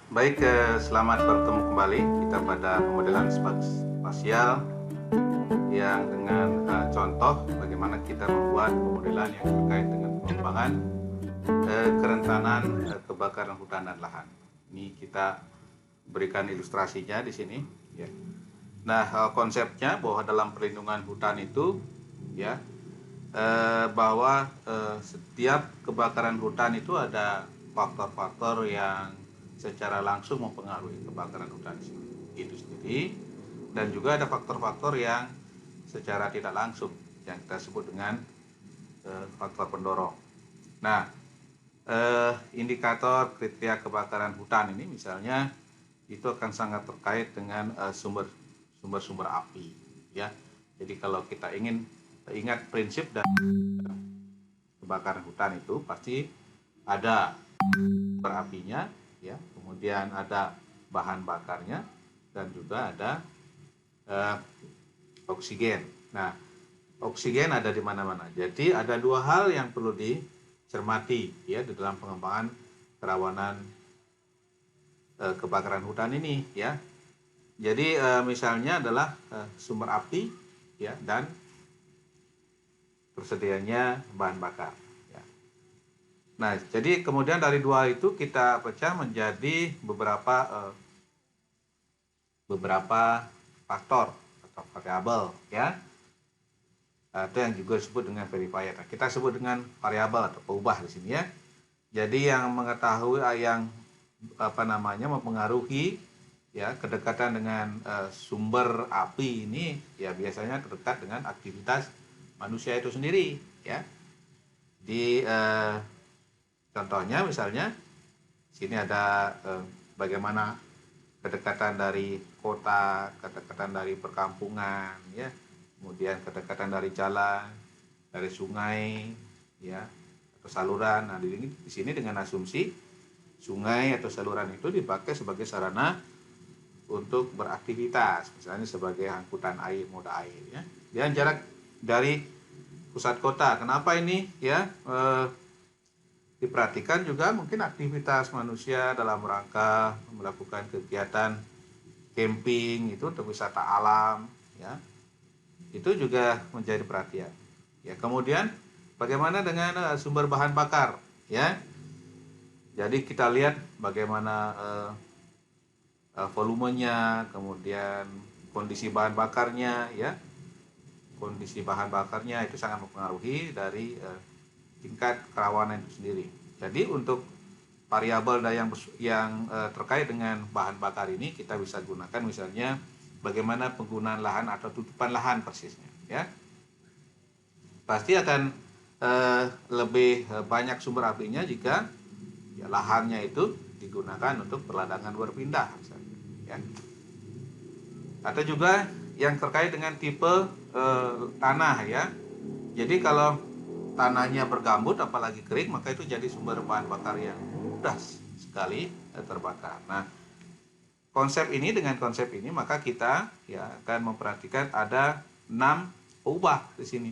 Baik, selamat bertemu kembali kita pada pemodelan spasial yang dengan contoh bagaimana kita membuat pemodelan yang terkait dengan pengembangan kerentanan kebakaran hutan dan lahan. Ini kita berikan ilustrasinya di sini. Ya. Nah, konsepnya bahwa dalam perlindungan hutan itu, ya, bahwa setiap kebakaran hutan itu ada faktor-faktor yang secara langsung mempengaruhi kebakaran hutan itu sendiri, dan juga ada faktor-faktor yang secara tidak langsung yang kita sebut dengan faktor pendorong. Nah, indikator kriteria kebakaran hutan ini misalnya itu akan sangat terkait dengan sumber-sumber api, ya. Jadi kalau kita ingin ingat prinsip dan kebakaran hutan itu pasti ada sumber apinya, ya, kemudian ada bahan bakarnya, dan juga ada eh, oksigen. Nah, oksigen ada di mana-mana. Jadi ada dua hal yang perlu dicermati, ya, di dalam pengembangan kerawanan kebakaran hutan ini, ya. Jadi misalnya adalah sumber api, ya, dan tersedianya bahan bakar. Ya. Nah, jadi kemudian dari dua itu kita pecah menjadi beberapa faktor atau variabel, ya, atau yang juga disebut dengan verifier. Nah, kita sebut dengan variabel atau pengubah di sini, ya. Jadi yang mengetahui yang mempengaruhi, ya, kedekatan dengan sumber api ini, ya, biasanya terdekat dengan aktivitas manusia itu sendiri, ya. Di contohnya misalnya sini ada bagaimana kedekatan dari kota, kedekatan dari perkampungan, ya, kemudian kedekatan dari jalan, dari sungai, ya, atau saluran. Nah, di sini dengan asumsi sungai atau saluran itu dipakai sebagai sarana untuk beraktivitas, misalnya sebagai angkutan air, moda air, ya. Dan jarak dari pusat kota. Kenapa ini, ya, diperhatikan juga mungkin aktivitas manusia dalam rangka melakukan kegiatan camping itu untuk wisata alam, ya, itu juga menjadi perhatian, ya. Kemudian bagaimana dengan sumber bahan bakar, ya. Jadi kita lihat bagaimana volumenya, kemudian kondisi bahan bakarnya, ya. Kondisi bahan bakarnya itu sangat mempengaruhi dari tingkat kerawanan itu sendiri. Jadi untuk variabel yang terkait dengan bahan bakar ini kita bisa gunakan misalnya bagaimana penggunaan lahan atau tutupan lahan persisnya, ya. Pasti akan lebih banyak sumber apinya jika, ya, lahannya itu digunakan untuk perladangan berpindah misalnya, ya. Atau juga yang terkait dengan tipe tanah, ya. Jadi kalau tanahnya bergambut apalagi kering, maka itu jadi sumber bahan bakar yang mudah sekali terbakar. Nah, dengan konsep ini maka kita, ya, akan memperhatikan ada 6 ubah di sini.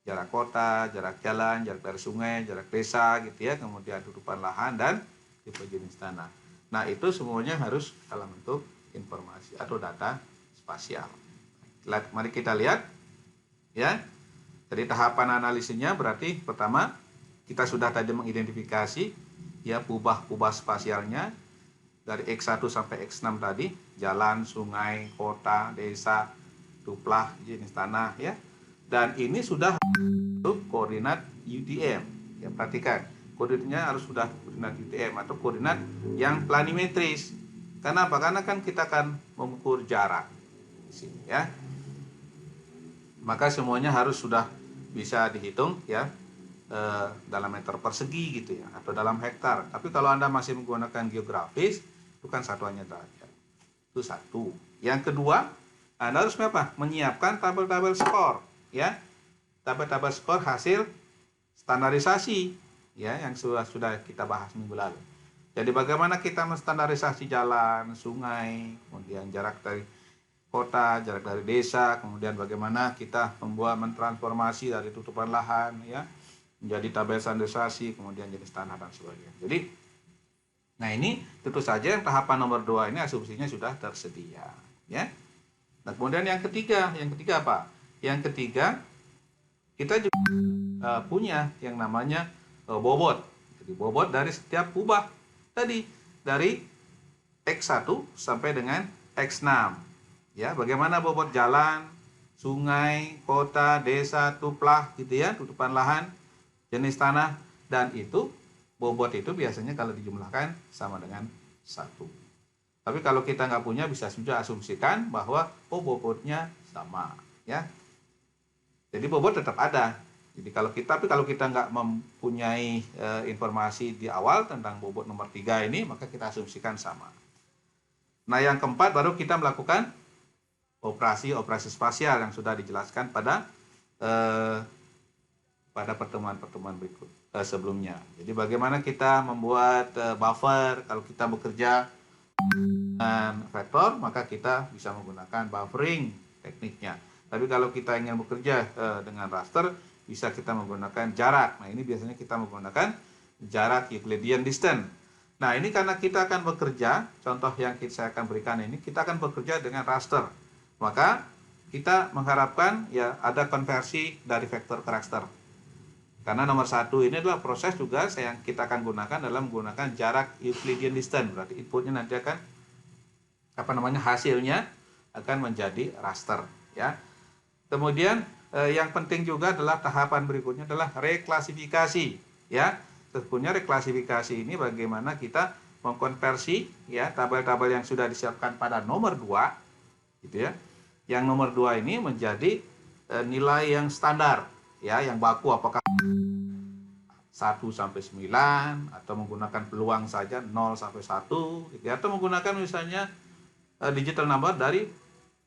Jarak kota, jarak jalan, jarak dari sungai, jarak desa, gitu, ya, kemudian tutupan lahan dan tipe jenis tanah. Nah, itu semuanya harus dalam bentuk informasi atau data spasial. Mari kita lihat, ya. Jadi tahapan analisisnya berarti pertama kita sudah tadi mengidentifikasi, ya, pubah-pubah spasialnya dari X1 sampai X6 tadi, jalan, sungai, kota, desa, tuplah, jenis tanah, ya. Dan ini sudah untuk koordinat UTM. Ya, perhatikan, koordinatnya harus sudah koordinat UTM atau koordinat yang planimetris. Karena apa? Karena kan kita akan mengukur jarak di sini, ya. Maka semuanya harus sudah bisa dihitung, ya, dalam meter persegi gitu, ya, atau dalam hektar. Tapi kalau Anda masih menggunakan geografis, itu kan satuannya derajat. Itu satu. Yang kedua, Anda harus apa? Menyiapkan tabel-tabel skor, ya. Tabel-tabel skor hasil standarisasi, ya, yang sudah kita bahas minggu lalu. Jadi bagaimana kita menstandarisasi jalan, sungai, kemudian jarak dari kota, jarak dari desa, kemudian bagaimana kita mentransformasi dari tutupan lahan, ya, menjadi tabel standarisasi, kemudian jenis tanah dan sebagainya. Jadi Nah, ini tentu saja yang tahapan nomor 2 ini asumsinya sudah tersedia, ya. Nah, kemudian yang ketiga apa? Yang ketiga, kita juga punya yang namanya bobot. Jadi bobot dari setiap kubah tadi, dari X1 sampai dengan X6. Ya, bagaimana bobot jalan, sungai, kota, desa, tuplah gitu ya, tutupan lahan, jenis tanah, dan itu bobot itu biasanya kalau dijumlahkan sama dengan 1. Tapi kalau kita nggak punya, bisa sudah asumsikan bahwa bobotnya sama, ya. Jadi bobot tetap ada. Jadi kalau kita nggak mempunyai informasi di awal tentang bobot nomor 3 ini, maka kita asumsikan sama. Nah, yang keempat baru kita melakukan operasi spasial yang sudah dijelaskan pada pertemuan-pertemuan berikut sebelumnya. Jadi bagaimana kita membuat buffer kalau kita bekerja dengan vektor, maka kita bisa menggunakan buffering tekniknya. Tapi kalau kita ingin bekerja dengan raster, bisa kita menggunakan jarak. Nah, ini biasanya kita menggunakan jarak Euclidean distance. Nah, ini karena kita akan bekerja, contoh yang saya akan berikan ini, kita akan bekerja dengan raster. Maka kita mengharapkan ya ada konversi dari vektor ke raster. Karena nomor 1 ini adalah proses juga yang kita akan gunakan dalam menggunakan jarak Euclidean distance. Berarti inputnya nanti akan hasilnya akan menjadi raster, ya. Kemudian yang penting juga adalah tahapan berikutnya adalah reklasifikasi, ya. Tentunya reklasifikasi ini bagaimana kita mengkonversi ya tabel-tabel yang sudah disiapkan pada nomor 2 gitu ya. Yang nomor 2 ini menjadi nilai yang standar ya, yang baku, apakah 1 sampai 9 atau menggunakan peluang saja 0 sampai 1 gitu ya, atau menggunakan misalnya digital number dari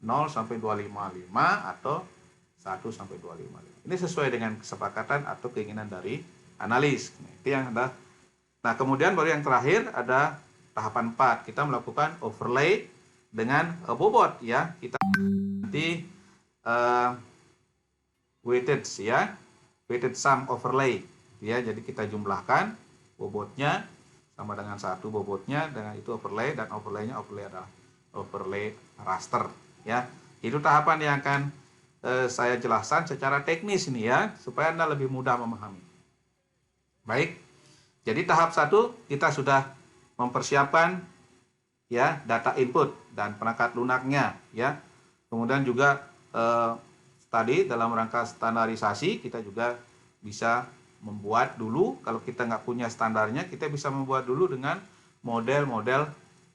0 sampai 255 atau 1 sampai 255. Ini sesuai dengan kesepakatan atau keinginan dari analis. Nah, itu yang ada. Nah, kemudian baru yang terakhir ada tahapan 4. Kita melakukan overlay dengan bobot ya. Kita nanti weighted ya. Weighted sum overlay ya. Jadi kita jumlahkan bobotnya sama dengan 1 bobotnya, dengan itu overlay, dan overlaynya adalah overlay raster ya. Itu tahapan yang akan saya jelaskan secara teknis ini ya, supaya Anda lebih mudah memahami. Baik, jadi tahap 1 kita sudah mempersiapkan ya data input dan perangkat lunaknya ya. Kemudian juga tadi dalam rangka standarisasi kita juga bisa membuat dulu, kalau kita nggak punya standarnya, kita bisa membuat dulu dengan model-model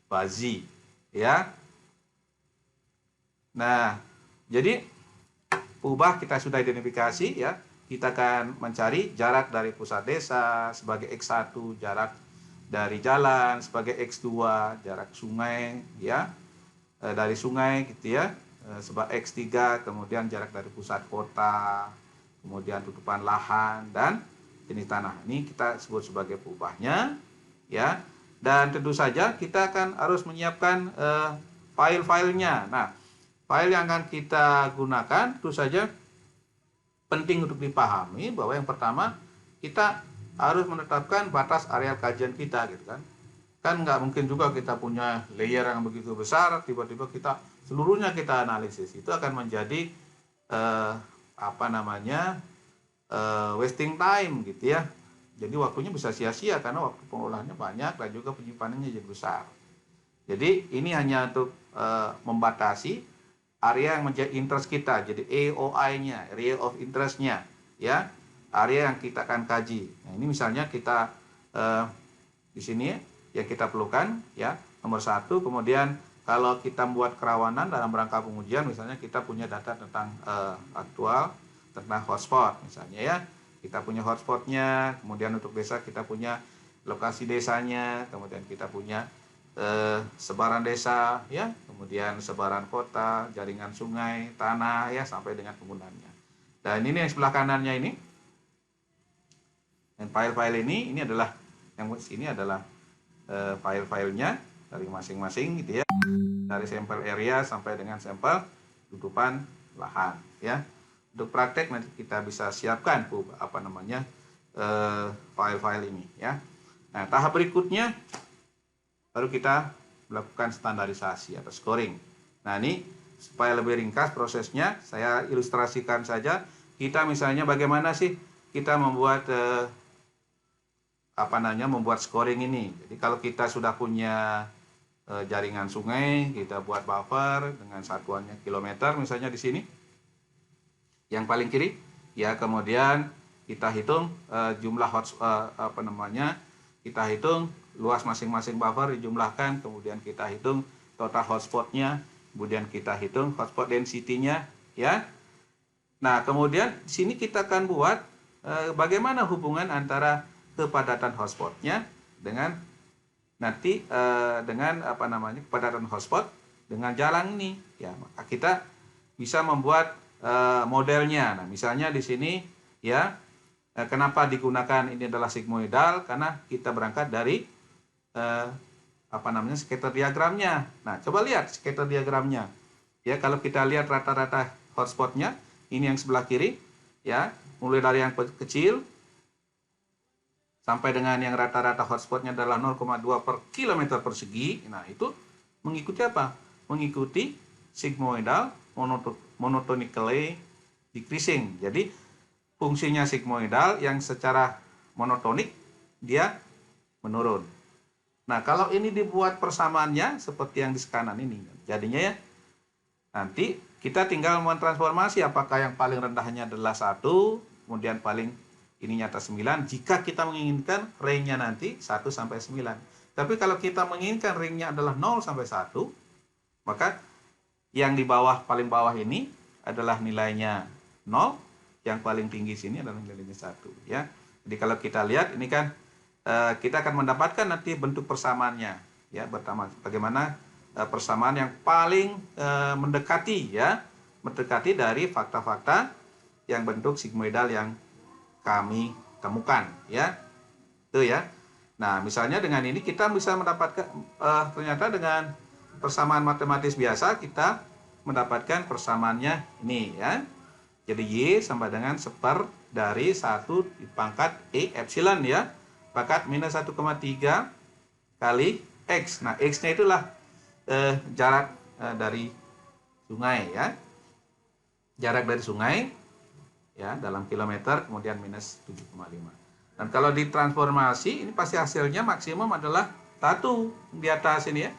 fuzzy ya. Nah, jadi ubah kita sudah identifikasi ya. Kita akan mencari jarak dari pusat desa sebagai X1, jarak dari jalan sebagai X2, jarak sungai ya, dari sungai gitu ya, sebagai X3, kemudian jarak dari pusat kota, kemudian tutupan lahan dan jenis tanah. Ini kita sebut sebagai peubahnya ya. Dan tentu saja kita akan harus menyiapkan file-filenya. Nah, file yang akan kita gunakan tentu saja penting untuk dipahami bahwa yang pertama kita harus menetapkan batas areal kajian kita gitu kan. Kan nggak mungkin juga kita punya layer yang begitu besar tiba-tiba kita seluruhnya kita analisis. Itu akan menjadi wasting time gitu ya. Jadi waktunya bisa sia-sia karena waktu pengolahannya banyak dan juga penyimpanannya jadi besar. Jadi ini hanya untuk membatasi area yang menjadi interest kita, jadi AOI-nya, area of interest-nya, ya, area yang kita akan kaji. Nah, ini misalnya kita di sini yang kita perlukan, ya, nomor 1. Kemudian kalau kita membuat kerawanan dalam rangka pengujian, misalnya kita punya data tentang aktual, tentang hotspot, misalnya ya, kita punya hotspotnya. Kemudian untuk desa kita punya lokasi desanya, kemudian kita punya sebaran desa ya, kemudian sebaran kota, jaringan sungai, tanah ya, sampai dengan penggunaannya. Dan ini yang sebelah kanannya ini, dan file-file ini adalah yang sini adalah file-filenya dari masing-masing gitu ya, dari sampel area sampai dengan sampel tutupan lahan ya. Untuk praktek nanti kita bisa siapkan file-file ini ya. Nah, tahap berikutnya baru kita melakukan standarisasi atau scoring. Nah, ini supaya lebih ringkas prosesnya, saya ilustrasikan saja. Kita misalnya bagaimana sih kita membuat membuat scoring ini. Jadi kalau kita sudah punya jaringan sungai, kita buat buffer dengan satuannya kilometer misalnya di sini. Yang paling kiri, ya, kemudian kita hitung jumlah kita hitung luas masing-masing buffer dijumlahkan, kemudian kita hitung total hotspotnya, kemudian kita hitung hotspot density-nya, ya. Nah, kemudian di sini kita akan buat bagaimana hubungan antara kepadatan hotspotnya dengan nanti kepadatan hotspot dengan jalan ini, ya. Maka kita bisa membuat modelnya. Nah, misalnya di sini, ya, kenapa digunakan ini adalah sigmoidal, karena kita berangkat dari scatter diagramnya. Nah, coba lihat scatter diagramnya. Ya, kalau kita lihat rata-rata hotspotnya, ini yang sebelah kiri, ya, mulai dari yang kecil sampai dengan yang rata-rata hotspotnya adalah 0,2 per kilometer persegi. Nah, itu mengikuti apa? Mengikuti sigmoidal monotonically decreasing. Jadi fungsinya sigmoidal yang secara monotonik dia menurun. Nah, kalau ini dibuat persamaannya seperti yang di kanan ini, jadinya, ya, nanti kita tinggal mentransformasi apakah yang paling rendahnya adalah 1, kemudian paling ininya atas 9, jika kita menginginkan range-nya nanti 1 sampai 9. Tapi kalau kita menginginkan range-nya adalah 0 sampai 1, maka yang di bawah, paling bawah ini adalah nilainya 0, yang paling tinggi sini adalah nilainya 1, ya. Jadi kalau kita lihat ini kan kita akan mendapatkan nanti bentuk persamaannya, ya, bagaimana persamaan yang paling mendekati dari fakta-fakta yang bentuk sigmoidal yang kami temukan, ya. Itu, ya. Nah, misalnya dengan ini kita bisa mendapatkan ternyata dengan persamaan matematis biasa kita mendapatkan persamaannya ini, ya. Jadi Y sama dengan 1/1 dari 1 dipangkat E epsilon, ya. Pangkat minus 1,3 kali X. Nah, X-nya itulah jarak dari sungai, ya. Jarak dari sungai, ya, dalam kilometer, kemudian minus 7,5. Dan kalau ditransformasi, ini pasti hasilnya maksimum adalah 1 di atas ini, ya.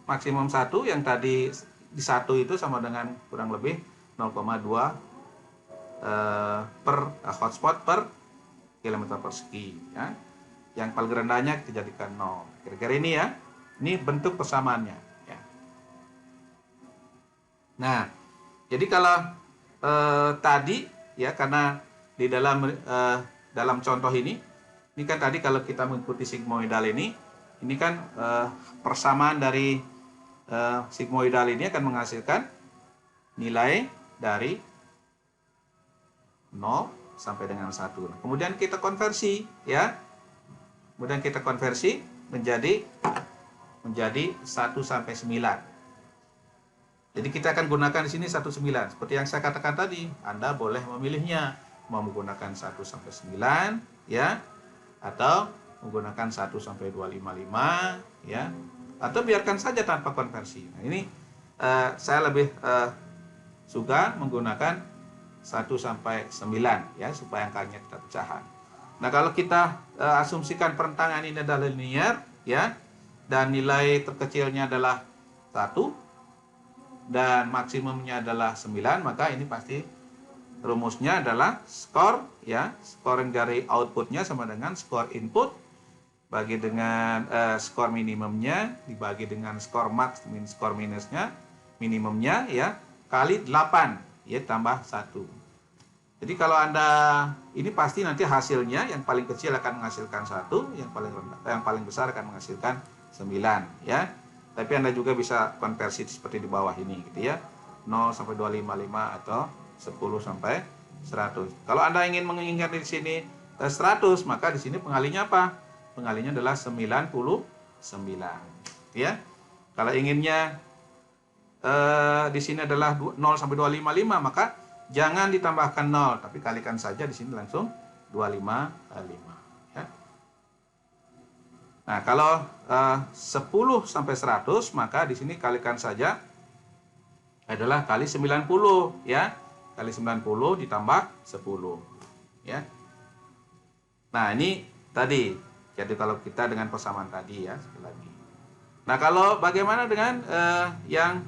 Maksimum 1 yang tadi di 1 itu sama dengan kurang lebih 0,2 per hotspot per kilometer persegi, ya. Yang paling rendahnya kita jadikan 0. Kira-kira ini, ya. Ini bentuk persamaannya, ya. Nah, jadi kalau tadi, ya, karena di dalam contoh ini kan tadi kalau kita mengikuti sigmoidal ini kan persamaan dari sigmoidal ini akan menghasilkan nilai dari 0 sampai dengan 1. Nah, kemudian kita konversi, ya. Kemudian kita konversi menjadi 1 sampai 9. Jadi kita akan gunakan di sini 1,9. Seperti yang saya katakan tadi, Anda boleh memilihnya mau menggunakan 1 sampai 9, ya, atau menggunakan 1 sampai 255, ya, atau biarkan saja tanpa konversi. Nah, ini saya lebih suka menggunakan 1 sampai 9, ya, supaya angkanya tidak pecahan. Nah, kalau kita asumsikan perentangan ini adalah linear, ya, dan nilai terkecilnya adalah 1 dan maksimumnya adalah 9, maka ini pasti rumusnya adalah skor, ya, scoring dari outputnya sama dengan skor input bagi dengan skor minimumnya dibagi dengan skor max min skor minimumnya, ya, kali 8, ya, tambah 1. Jadi kalau Anda ini pasti nanti hasilnya yang paling kecil akan menghasilkan 1, yang paling besar akan menghasilkan 9, ya. Tapi Anda juga bisa konversi seperti di bawah ini, gitu, ya. 0 sampai 255 atau 10 sampai 100. Kalau Anda ingin menginginkan di sini 100, maka di sini pengalinya apa? Pengalinya adalah 99, ya. Kalau inginnya di sini adalah 0 sampai 255, maka jangan ditambahkan 0, tapi kalikan saja di sini langsung 255, ya. Nah, kalau 10 sampai 100, maka di sini kalikan saja adalah kali 90 ya. Kali 90 ditambah 10 ya. Nah, ini tadi. Jadi kalau kita dengan persamaan tadi ya, sekali lagi. Nah, kalau bagaimana dengan yang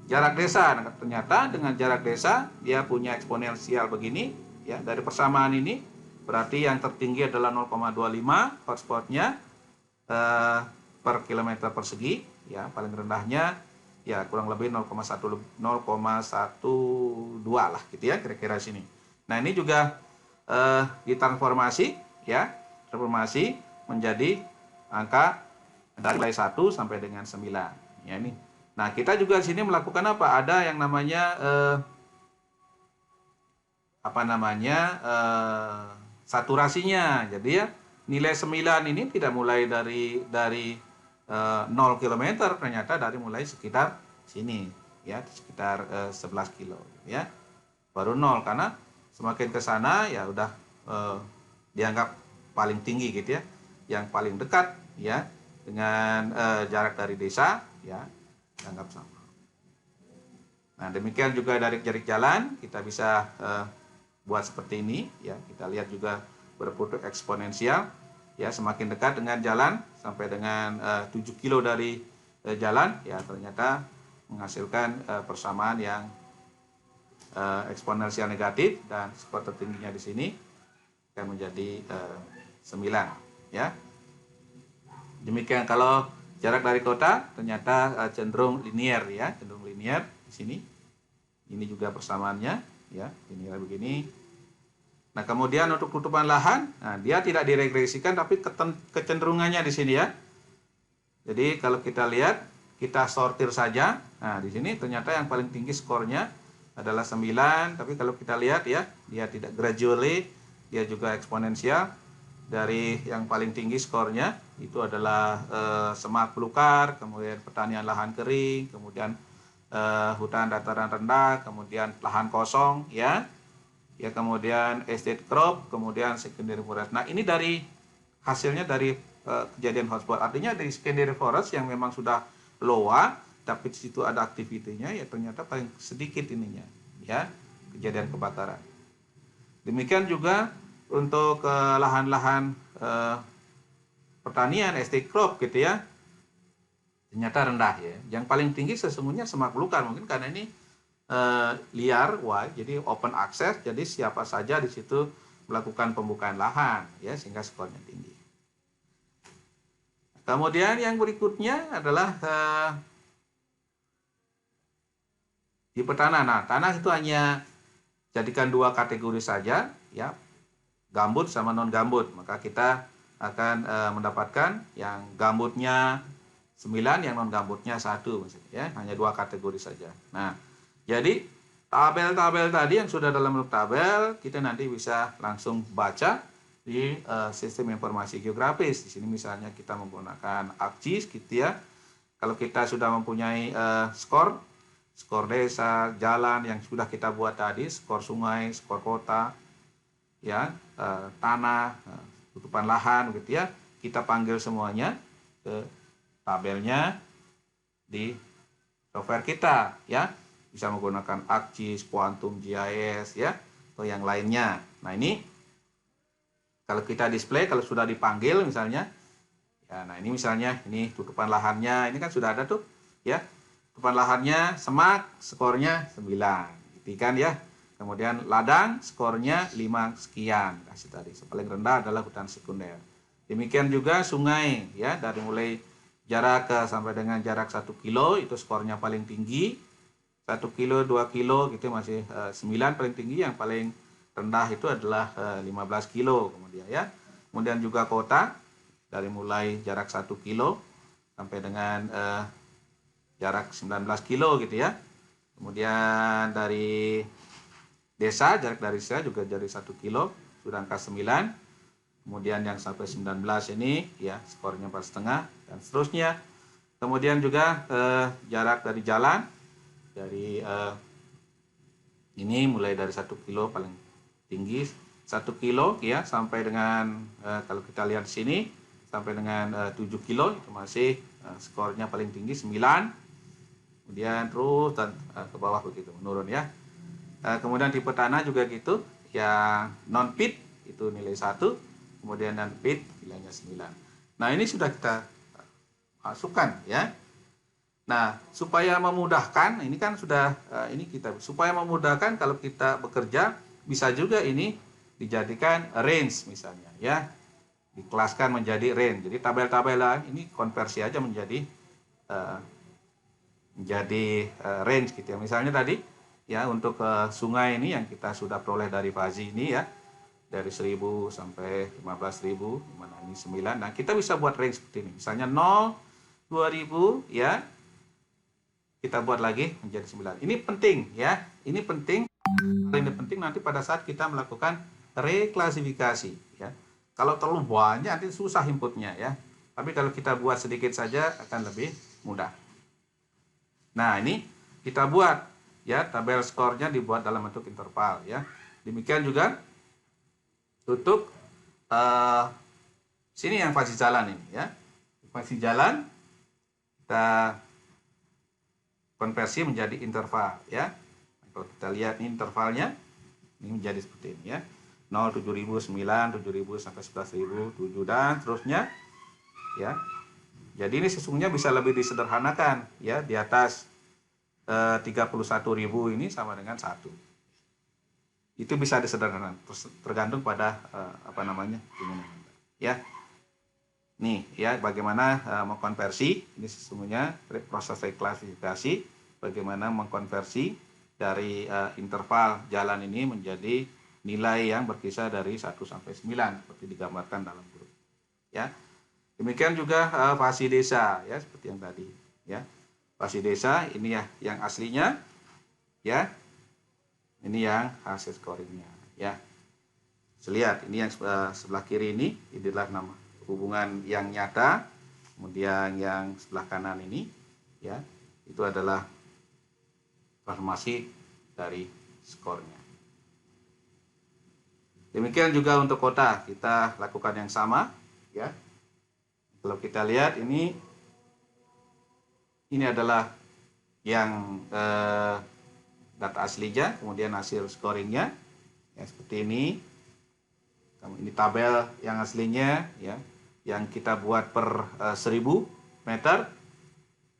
jarak desa? Nah, ternyata dengan jarak desa dia punya eksponensial begini ya. Dari persamaan ini berarti yang tertinggi adalah 0,25 hotspotnya per kilometer persegi ya, paling rendahnya ya kurang lebih 0,12 lah gitu ya, kira-kira sini. Nah, ini juga ditransformasi ya, transformasi menjadi angka dari mulai 1 sampai dengan 9 ya ini. Nah, kita juga di sini melakukan apa? Ada yang namanya saturasinya. Jadi ya nilai 9 ini tidak mulai dari 0 km, ternyata dari mulai sekitar sini ya, sekitar 11 kilo ya. Baru 0 karena semakin ke sana ya udah dianggap paling tinggi gitu ya. Yang paling dekat ya dengan jarak dari desa ya dianggap sama. Nah, demikian juga dari jarak jalan kita bisa buat seperti ini ya. Kita lihat juga berbentuk eksponensial ya, semakin dekat dengan jalan sampai dengan 7 kilo dari jalan ya, ternyata menghasilkan persamaan yang eksponensial negatif, dan skor tertingginya di sini akan menjadi 9 ya. Demikian kalau jarak dari kota ternyata cenderung linier ya, cenderung linier di sini. Ini juga persamaannya ya, linier begini. Nah, kemudian untuk tutupan lahan, nah dia tidak diregresikan tapi kecenderungannya di sini ya. Jadi kalau kita lihat, kita sortir saja. Nah, di sini ternyata yang paling tinggi skornya adalah 9, tapi kalau kita lihat ya, dia tidak gradually, dia juga eksponensial. Dari yang paling tinggi skornya itu adalah semak belukar, kemudian pertanian lahan kering, kemudian hutan dataran rendah, kemudian lahan kosong ya. Ya, kemudian estate crop, kemudian secondary forest. Nah, ini dari hasilnya dari kejadian hotspot. Artinya dari secondary forest yang memang sudah loa, tapi di situ ada aktivitinya ya, ternyata paling sedikit ininya ya, kejadian kebakaran. Demikian juga untuk lahan-lahan pertanian estate crop gitu ya, ternyata rendah ya. Yang paling tinggi sesungguhnya semak belukar, mungkin karena ini liar, jadi open access, jadi siapa saja di situ melakukan pembukaan lahan ya, sehingga skornya tinggi. Kemudian yang berikutnya adalah di petanah. Nah, tanah itu hanya jadikan dua kategori saja ya, gambut sama non gambut. Maka kita akan mendapatkan yang gambutnya 9, yang non gambutnya 1 ya, hanya dua kategori saja. Nah, jadi tabel-tabel tadi yang sudah dalam bentuk tabel, kita nanti bisa langsung baca di sistem informasi geografis. Di sini misalnya kita menggunakan ArcGIS gitu ya. Kalau kita sudah mempunyai skor desa, jalan yang sudah kita buat tadi, skor sungai, skor kota, ya, tanah, tutupan lahan gitu ya, kita panggil semuanya ke tabelnya di software kita ya. Bisa menggunakan ArcGIS, Quantum GIS ya, atau yang lainnya. Nah, ini kalau kita display, kalau sudah dipanggil misalnya ya, nah ini misalnya ini tutupan lahannya, ini kan sudah ada tuh ya, tutupan lahannya semak, skornya 9 gitu kan ya. Kemudian ladang skornya 5 sekian, kasih tadi. Paling rendah adalah hutan sekunder. Demikian juga sungai ya, dari mulai jarak sampai dengan jarak 1 kilo itu skornya paling tinggi. 1 kilo, 2 kilo gitu masih 9 paling tinggi, yang paling rendah itu adalah 15 kilo kemudian ya. Kemudian juga kota dari mulai jarak 1 kilo sampai dengan jarak 19 kilo gitu ya. Kemudian dari desa, jarak dari desa juga dari 1 kilo sudah angka 9. Kemudian yang sampai 19 ini ya skornya 4,5 dan seterusnya. Kemudian juga jarak dari jalan dari ini mulai dari 1 kilo paling tinggi 1 kilo ya, sampai dengan kalau kita lihat di sini sampai dengan 7 kilo itu masih skornya paling tinggi 9. Kemudian terus dan ke bawah begitu menurun ya. Kemudian tipe tanah juga gitu, yang non pit itu nilai 1, kemudian non pit nilainya 9. Nah, ini sudah kita masukkan ya. Nah, supaya memudahkan, ini kan sudah ini kita supaya memudahkan kalau kita bekerja bisa juga ini dijadikan range misalnya ya. Dikelaskan menjadi range. Jadi tabel-tabelan ini konversi aja menjadi range gitu ya. Misalnya tadi ya untuk sungai ini yang kita sudah peroleh dari Fazi ini ya. Dari 1000 sampai 15.000, mana ini 9. Nah, kita bisa buat range seperti ini. Misalnya 0, 2000 ya. Kita buat lagi menjadi 9. Ini penting ya. Ini penting. Ini penting nanti pada saat kita melakukan reklasifikasi ya. Kalau terlalu banyak nanti susah inputnya ya. Tapi kalau kita buat sedikit saja akan lebih mudah. Nah, ini kita buat ya, tabel skornya dibuat dalam bentuk interval ya. Demikian juga untuk sini yang fase jalan ini ya. Fase jalan kita konversi menjadi interval ya. Kalau kita lihat ini intervalnya ini menjadi seperti ini ya. 0, 7.000, 9, 7.000 sampai 11.000, 7 dan seterusnya ya. Jadi ini sesungguhnya bisa lebih disederhanakan ya, di atas 31.000 ini sama dengan 1. Itu bisa disederhanakan tergantung pada apa namanya ini ya. Nih ya, bagaimana mengkonversi, ini sesungguhnya proses reklasifikasi, bagaimana mengkonversi dari interval jalan ini menjadi nilai yang berkisar dari 1 sampai 9 seperti digambarkan dalam grup ya. Demikian juga fasi desa ya, seperti yang tadi ya. Fasi desa ini ya yang aslinya ya. Ini yang hasil scoringnya ya. Lihat ini yang sebelah kiri ini adalah nama hubungan yang nyata, kemudian yang sebelah kanan ini ya itu adalah transformasi dari skornya. Demikian juga untuk kota kita lakukan yang sama ya. Kalau kita lihat ini adalah yang data aslinya, kemudian hasil scoringnya ya seperti ini. Ini tabel yang aslinya ya, yang kita buat per 1000 meter,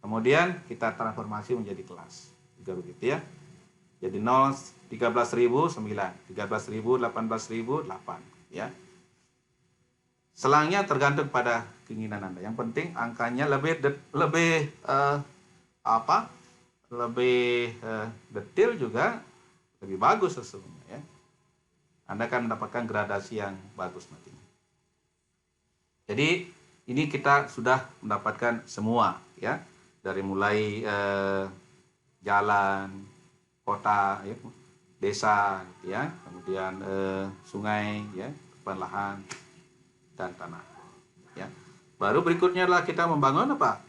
kemudian kita transformasi menjadi kelas juga begitu ya. Jadi 0, 13.000, 9, 13.000, 18.000, 8 ya. Selangnya tergantung pada keinginan Anda. Yang penting angkanya lebih detail juga lebih bagus sesungguhnya ya. Anda akan mendapatkan gradasi yang bagus nantinya. Jadi ini kita sudah mendapatkan semua ya, dari mulai jalan, kota, ya, desa, gitu ya, kemudian sungai, ya, tepan lahan dan tanah. Ya. Baru berikutnya adalah kita membangun apa?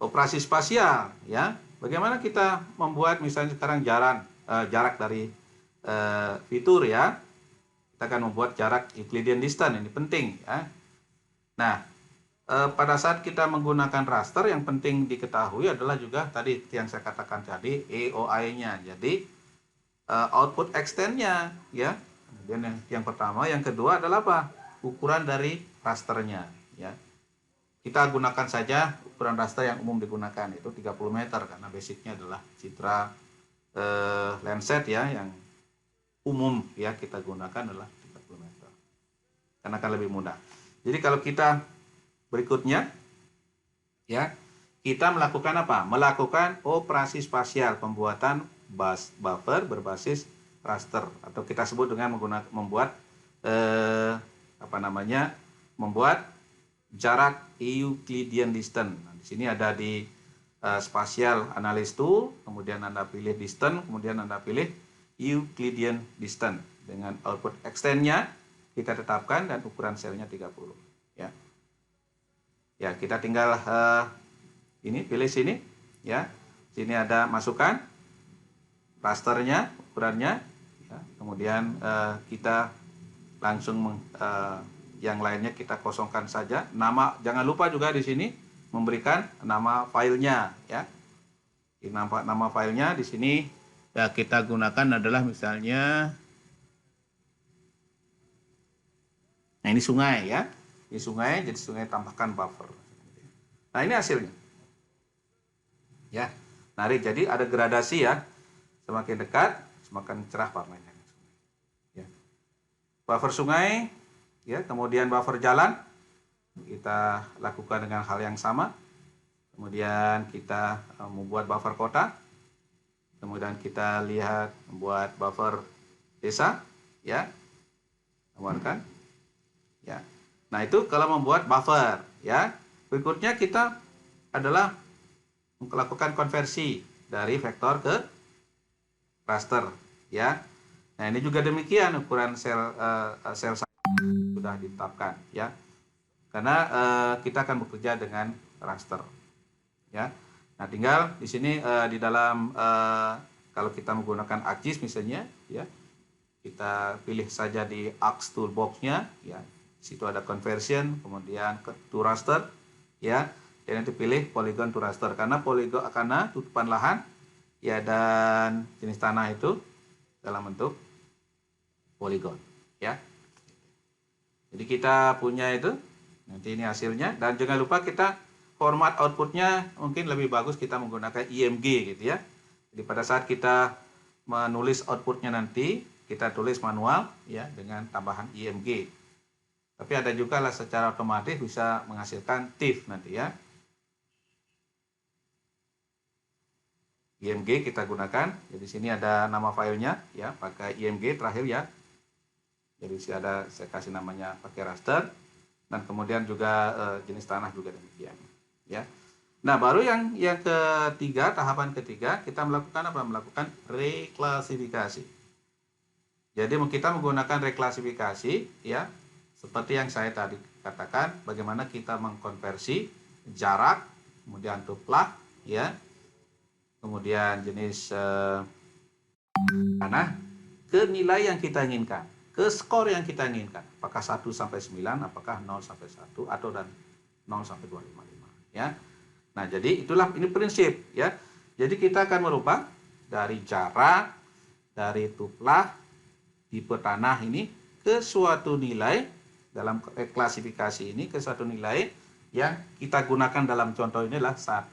Operasi spasial, ya. Bagaimana kita membuat misalnya sekarang jarak dari fitur ya, kita akan membuat jarak Euclidean distance, ini penting ya. Nah, pada saat kita menggunakan raster yang penting diketahui adalah juga tadi yang saya katakan tadi AOI-nya. Jadi output extend-nya ya. Kemudian yang pertama, yang kedua adalah apa? Ukuran dari rasternya ya. Kita gunakan saja ukuran raster yang umum digunakan, itu 30 meter karena basicnya adalah citra Landsat ya, yang umum ya kita gunakan adalah 30 meter karena akan lebih mudah. Jadi kalau kita berikutnya ya, kita melakukan apa? Melakukan operasi spasial, pembuatan buffer berbasis raster, atau kita sebut dengan membuat membuat jarak Euclidean distance. Nah, di sini ada di spatial analysis tool, kemudian Anda pilih distance, kemudian Anda pilih Euclidean distance dengan output extend-nya kita tetapkan dan ukuran selnya 30 ya. Ya, kita tinggal ini pilih sini ya. Sini ada masukan rasternya, ukurannya ya. Kemudian kita langsung yang lainnya kita kosongkan saja. Nama, jangan lupa juga di sini memberikan nama filenya ya. Nama filenya di sini ya kita gunakan adalah misalnya, nah ini sungai ya. Ini sungai, jadi sungai tambahkan buffer. Nah ini hasilnya. Ya, menarik. Jadi ada gradasi ya. Semakin dekat, semakin cerah warnanya. Ya. Buffer sungai, ya, kemudian buffer jalan, kita lakukan dengan hal yang sama. Kemudian kita membuat buffer kota. Kemudian kita lihat membuat buffer desa, ya, tambahkan. Ya. Nah itu kalau membuat buffer, ya. Berikutnya kita adalah melakukan konversi dari vektor ke raster, ya. Nah ini juga demikian, ukuran sel sudah ditetapkan, ya. Karena kita akan bekerja dengan raster, ya. Nah tinggal di sini di dalam kalau kita menggunakan ArcGIS misalnya, ya, kita pilih saja di Arcs Toolbox-nya, ya. Di situ ada conversion, kemudian ke to raster, ya. Dan nanti pilih polygon to raster karena tutupan lahan, ya, dan jenis tanah itu dalam bentuk polygon, ya. Jadi kita punya itu, nanti ini hasilnya, dan jangan lupa kita format outputnya mungkin lebih bagus kita menggunakan IMG gitu ya. Jadi pada saat kita menulis outputnya nanti kita tulis manual ya dengan tambahan IMG. Tapi ada juga lah secara otomatis bisa menghasilkan TIFF nanti ya. IMG kita gunakan. Jadi sini ada nama filenya ya, pakai IMG terakhir ya. Jadi saya kasih namanya pakai raster, dan kemudian juga jenis tanah juga demikian ya. Nah baru yang ketiga, tahapan ketiga, kita melakukan apa? Melakukan reklasifikasi. Jadi kita menggunakan reklasifikasi ya, seperti yang saya tadi katakan, bagaimana kita mengkonversi jarak, kemudian tuplah ya, kemudian jenis tanah ke nilai yang kita inginkan, ke skor yang kita inginkan, apakah 1 sampai 9, apakah 0 sampai 1, atau dan 0 sampai 255 ya. Nah, jadi itulah ini prinsip ya. Jadi kita akan merubah dari jarak, dari tuplah, tipe tanah ini ke suatu nilai dalam klasifikasi ini, ke suatu nilai yang kita gunakan dalam contoh ini adalah 1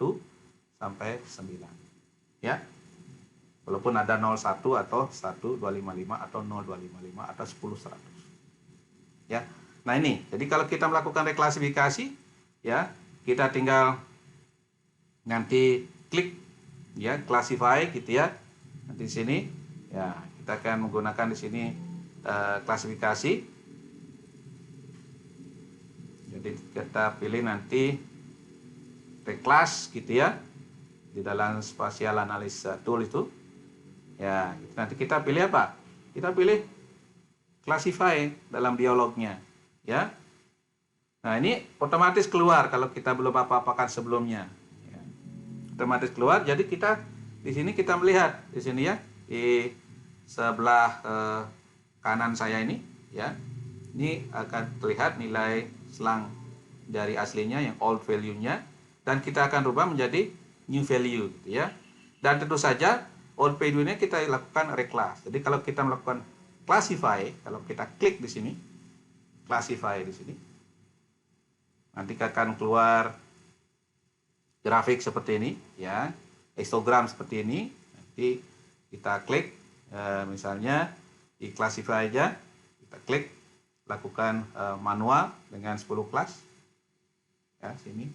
sampai 9 ya. Walaupun ada 01 atau 1255 atau 0255 atau 10100 ya. Nah ini, jadi kalau kita melakukan reklasifikasi ya, kita tinggal nanti klik ya classify gitu ya. Nanti di sini ya kita akan menggunakan di sini klasifikasi. Jadi kita pilih nanti reclass gitu ya di dalam spatial analysis tool itu. Ya, nanti kita pilih apa? Kita pilih classify dalam dialognya ya. Nah, ini otomatis keluar kalau kita belum apa-apakan sebelumnya. Otomatis keluar. Jadi kita di sini kita melihat di sini ya, di sebelah kanan saya ini ya, ini akan terlihat nilai selang dari aslinya yang old value-nya, dan kita akan rubah menjadi new value gitu ya. Dan tentu saja old value-nya kita lakukan reclass. Jadi kalau kita melakukan classify, kalau kita klik di sini classify di sini, nanti akan keluar grafik seperti ini ya, histogram seperti ini. Nanti kita klik misalnya di classify aja, kita klik lakukan manual dengan 10 kelas ya. Sini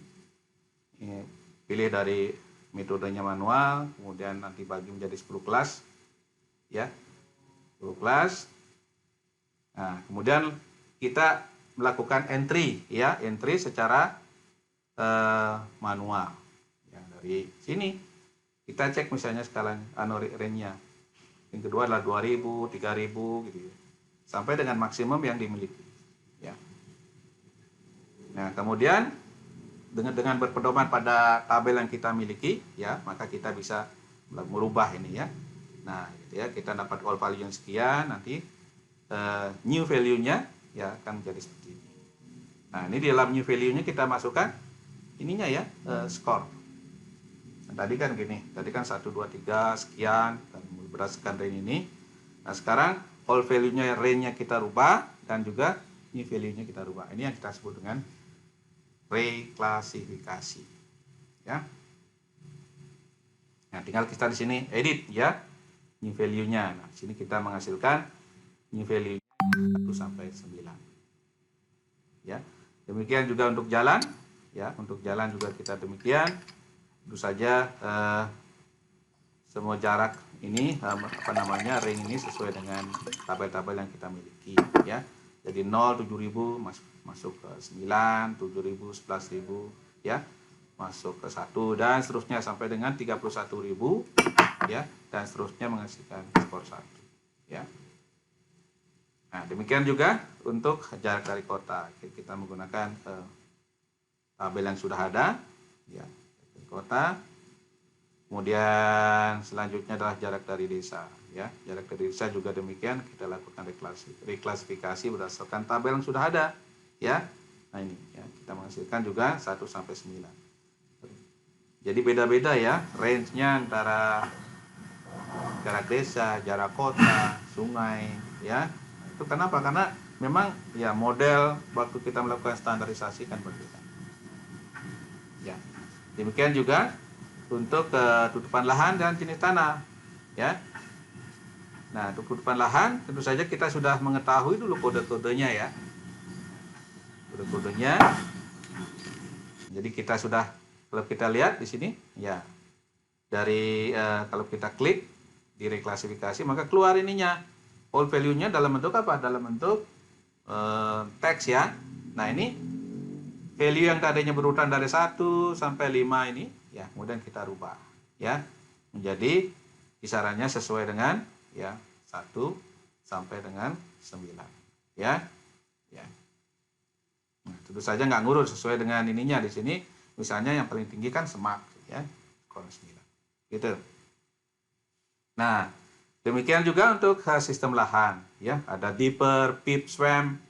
ini pilih dari metodenya manual, kemudian nanti bagi menjadi 10 kelas ya, 10 kelas. Nah kemudian kita melakukan entry ya, entry secara manual ya. Dari sini kita cek misalnya skala range-nya, yang kedua adalah 2000, 3000 gitu ya, sampai dengan maksimum yang dimiliki ya. Nah kemudian dengan berpedoman pada tabel yang kita miliki ya, maka kita bisa merubah ini ya. Nah gitu ya, kita dapat old value yang sekian, nanti new value-nya ya akan menjadi seperti ini Nah, ini di dalam new value-nya kita masukkan ininya ya, skor. Nah, tadi kan gini, tadi kan 1, 2, 3 sekian dan berdasarkan range ini. Nah, sekarang all value-nya, range-nya kita rubah dan juga new value-nya kita rubah. Ini yang kita sebut dengan reklasifikasi. Ya. Nah, tinggal kita di sini edit ya new value-nya. Nah, di sini kita menghasilkan new value 1 sampai 9. Ya. Demikian juga untuk jalan, ya, untuk jalan juga kita demikian. Tentu saja semua jarak ini range ini sesuai dengan tabel-tabel yang kita miliki, ya. Jadi 0 7.000 masuk ke 9, 7.000 11.000, ya, masuk ke 1 dan seterusnya sampai dengan 31.000, ya, dan seterusnya menghasilkan skor 1, ya. Nah, demikian juga untuk jarak dari kota. Kita menggunakan tabel yang sudah ada, ya, dari kota. Kemudian selanjutnya adalah jarak dari desa, ya. Jarak dari desa juga demikian kita lakukan reklasifikasi berdasarkan tabel yang sudah ada, ya. Nah, ini ya, kita menghasilkan juga 1 sampai 9. Jadi beda-beda ya range-nya antara jarak desa, jarak kota, sungai, ya. Itu kenapa? Karena memang ya model waktu kita melakukan standarisasi kan berbeda. Ya. Demikian juga untuk tutupan lahan dan jenis tanah, ya. Nah, untuk tutupan lahan tentu saja kita sudah mengetahui dulu kode-kodenya ya. Kode-kodenya. Jadi kita sudah, kalau kita lihat di sini ya. Dari kalau kita klik di reklasifikasi maka keluar ininya. All value-nya dalam bentuk apa? Dalam bentuk teks ya. Nah, ini value yang tadinya berurutan dari 1 sampai 5 ini ya, kemudian kita rubah ya menjadi kisarannya sesuai dengan ya 1 sampai dengan 9 ya. Ya. Nah, tentu saja nggak ngurut sesuai dengan ininya di sini. Misalnya yang paling tinggi kan semak ya, skor 9. Gitu. Nah, demikian juga untuk sistem lahan ya, ada deeper, pit, swamp,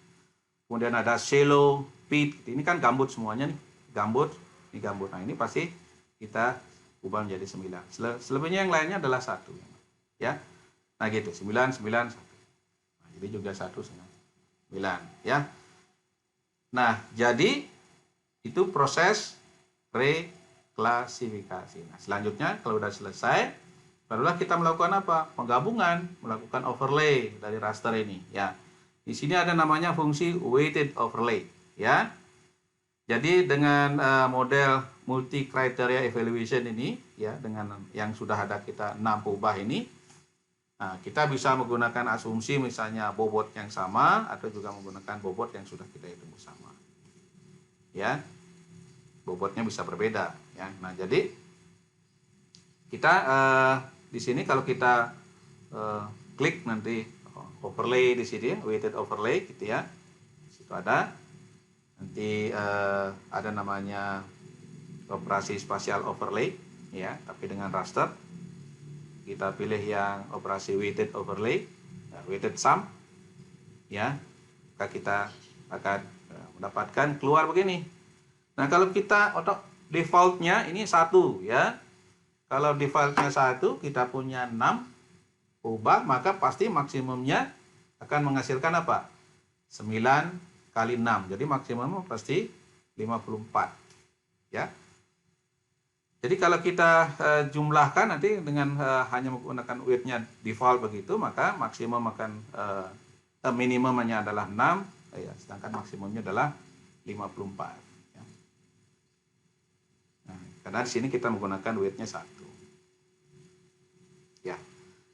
kemudian ada shallow, pit. Ini kan gambut semuanya nih, gambut, ini gambut. Nah, ini pasti kita ubah menjadi 9. Selebihnya yang lainnya adalah 1 ya. Nah, gitu, 9 9 1. Nah, jadi juga 1 9 ya. Nah, jadi itu proses reklasifikasi. Nah, selanjutnya kalau sudah selesai, barulah kita melakukan apa? Penggabungan, melakukan overlay dari raster ini, ya. Di sini ada namanya fungsi weighted overlay, ya. Jadi dengan model multi criteria evaluation ini, ya, dengan yang sudah ada kita 6 peubah ini, nah, kita bisa menggunakan asumsi misalnya bobot yang sama atau juga menggunakan bobot yang sudah kita hitung bersama, ya. Bobotnya bisa berbeda, ya. Nah, jadi kita di sini kalau kita klik nanti overlay di sini, weighted overlay gitu ya. Di situ ada nanti ada namanya operasi spasial overlay ya, tapi dengan raster. Kita pilih yang operasi weighted overlay, weighted sum ya. Maka kita akan mendapatkan keluar begini. Nah, kalau kita defaultnya ini 1 ya. Kalau defaultnya 1, kita punya 6 ubah, maka pasti maksimumnya akan menghasilkan apa? 9 kali 6. Jadi maksimum pasti 54. Ya. Jadi kalau kita jumlahkan nanti dengan hanya menggunakan weight-nya default begitu, maka maksimum akan minimumnya adalah 6, ya, sedangkan maksimumnya adalah 54. Ya. Nah, karena di sini kita menggunakan weight-nya 1. Ya.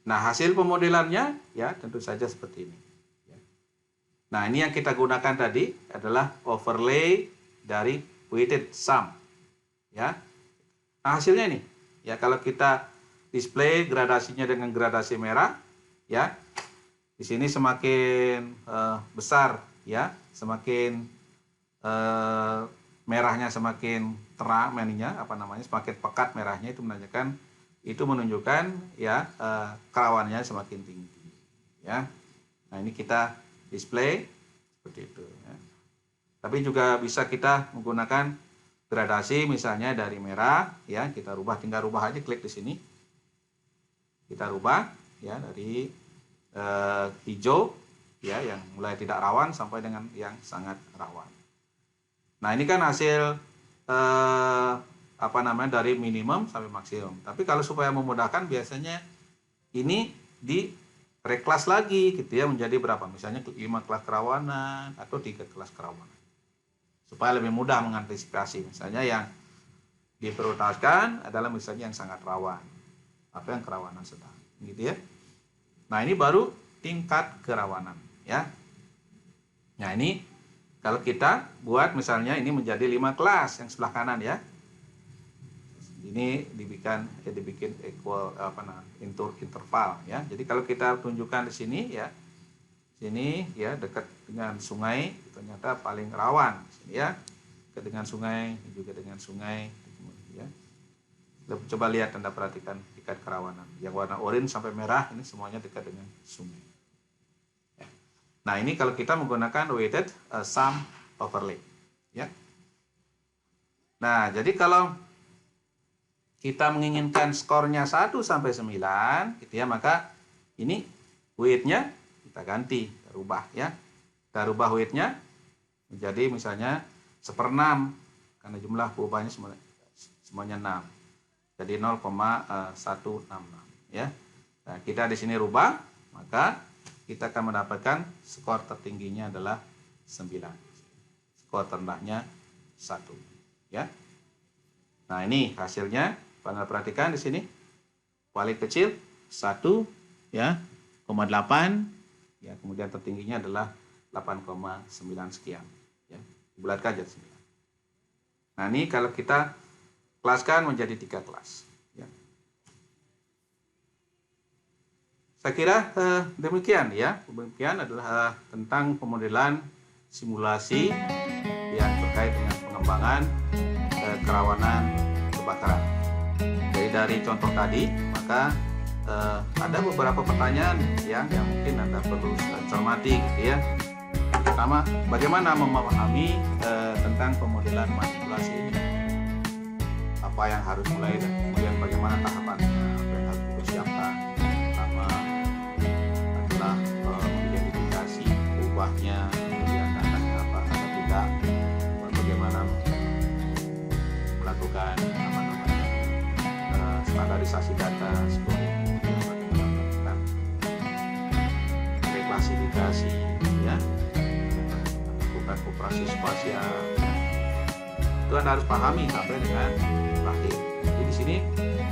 Nah, hasil pemodelannya ya tentu saja seperti ini. Ya. Nah, ini yang kita gunakan tadi adalah overlay dari weighted sum. Ya. Nah, hasilnya ini. Ya, kalau kita display gradasinya dengan gradasi merah, ya. Di sini semakin besar ya, semakin merahnya semakin terang, semakin pekat merahnya, itu menunjukkan ya kerawanannya semakin tinggi ya. Nah, ini kita display seperti itu ya. Tapi juga bisa kita menggunakan gradasi, misalnya dari merah ya, kita rubah, tinggal rubah aja, klik di sini. Kita rubah ya dari hijau ya yang mulai tidak rawan sampai dengan yang sangat rawan. Nah, ini kan hasil dari minimum sampai maksimum. Tapi kalau supaya memudahkan, biasanya ini di reklas lagi gitu ya, menjadi berapa? Misalnya 5 kelas kerawanan atau 3 kelas kerawanan. Supaya lebih mudah mengantisipasi. Misalnya yang diprioritaskan adalah misalnya yang sangat rawan atau yang kerawanan sedang, gitu ya. Nah, ini baru tingkat kerawanan ya. Nah, ini kalau kita buat misalnya ini menjadi 5 kelas yang sebelah kanan ya. Ini dibikin equal interval ya. Jadi kalau kita tunjukkan di sini ya. Sini ya, dekat dengan sungai ternyata paling rawan ya. Dekat dengan sungai, juga dengan sungai ya. Coba lihat, Anda perhatikan tingkat kerawanan. Yang warna oranye sampai merah ini semuanya dekat dengan sungai. Ya. Nah, ini kalau kita menggunakan weighted sum overlay ya. Nah, jadi kalau kita menginginkan skornya 1 sampai 9 gitu ya, maka ini weight-nya kita ganti, kita rubah ya. Kita rubah weight-nya menjadi misalnya 1/6 karena jumlah perubahannya semuanya 6. Jadi 0,166 ya. Nah, kita di sini rubah, maka kita akan mendapatkan skor tertingginya adalah 9. Skor terendahnya 1 ya. Nah, ini hasilnya. Anda perhatikan di sini. Paling kecil 1 ya, 0,8 ya, kemudian tertingginya adalah 8,9 sekian ya. Bulatkan aja 9. Nah, ini kalau kita kelaskan menjadi 3 kelas ya. Saya kira demikian ya. Demikian adalah tentang pemodelan simulasi yang terkait dengan pengembangan kerawanan kebakaran. Jadi dari contoh tadi, maka ada beberapa pertanyaan yang mungkin Anda perlu cermati gitu ya. Pertama, bagaimana memahami tentang pemodelan manipulasi ini? Apa yang harus mulai dan kemudian bagaimana tahapannya, apa yang harus dipersiapkan. Pertama adalah mengidentifikasi ubahnya, kemudian datanya apa atau tidak, bagaimana melakukan standarisasi data, bagaimana melakukan reklasifikasi ya, melakukan operasi spasial. Itu Anda harus pahami sampai dengan terakhir. Jadi di sini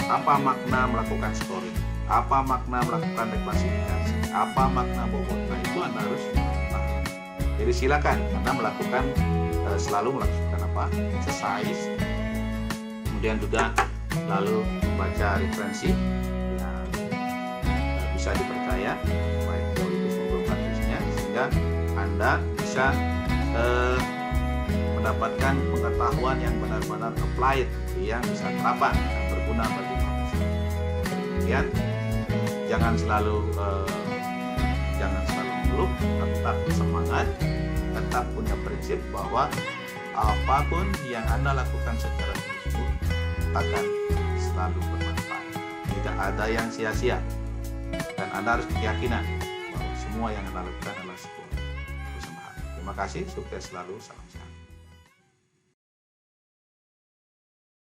apa makna melakukan scoring, apa makna melakukan reklasifikasi, apa makna bobot. Nah, itu Anda harus pahami. Jadi silakan Anda melakukan selalu melakukan exercise, kemudian juga lalu membaca referensi yang bisa dipercaya baik teoritis maupun praktisnya, sehingga Anda bisa mendapatkan pengetahuan yang benar-benar applied, yang bisa terapan dan berguna bagi profesi. Kemudian jangan selalu mengeluh, tetap semangat, tetap punya prinsip bahwa apapun yang Anda lakukan secara tersebut akan selalu bermanfaat. Tidak ada yang sia-sia. Dan Anda harus keyakinan bahwa semua yang Anda lakukan adalah sebuah persembahan. Terima kasih, sukses selalu, salam sehat.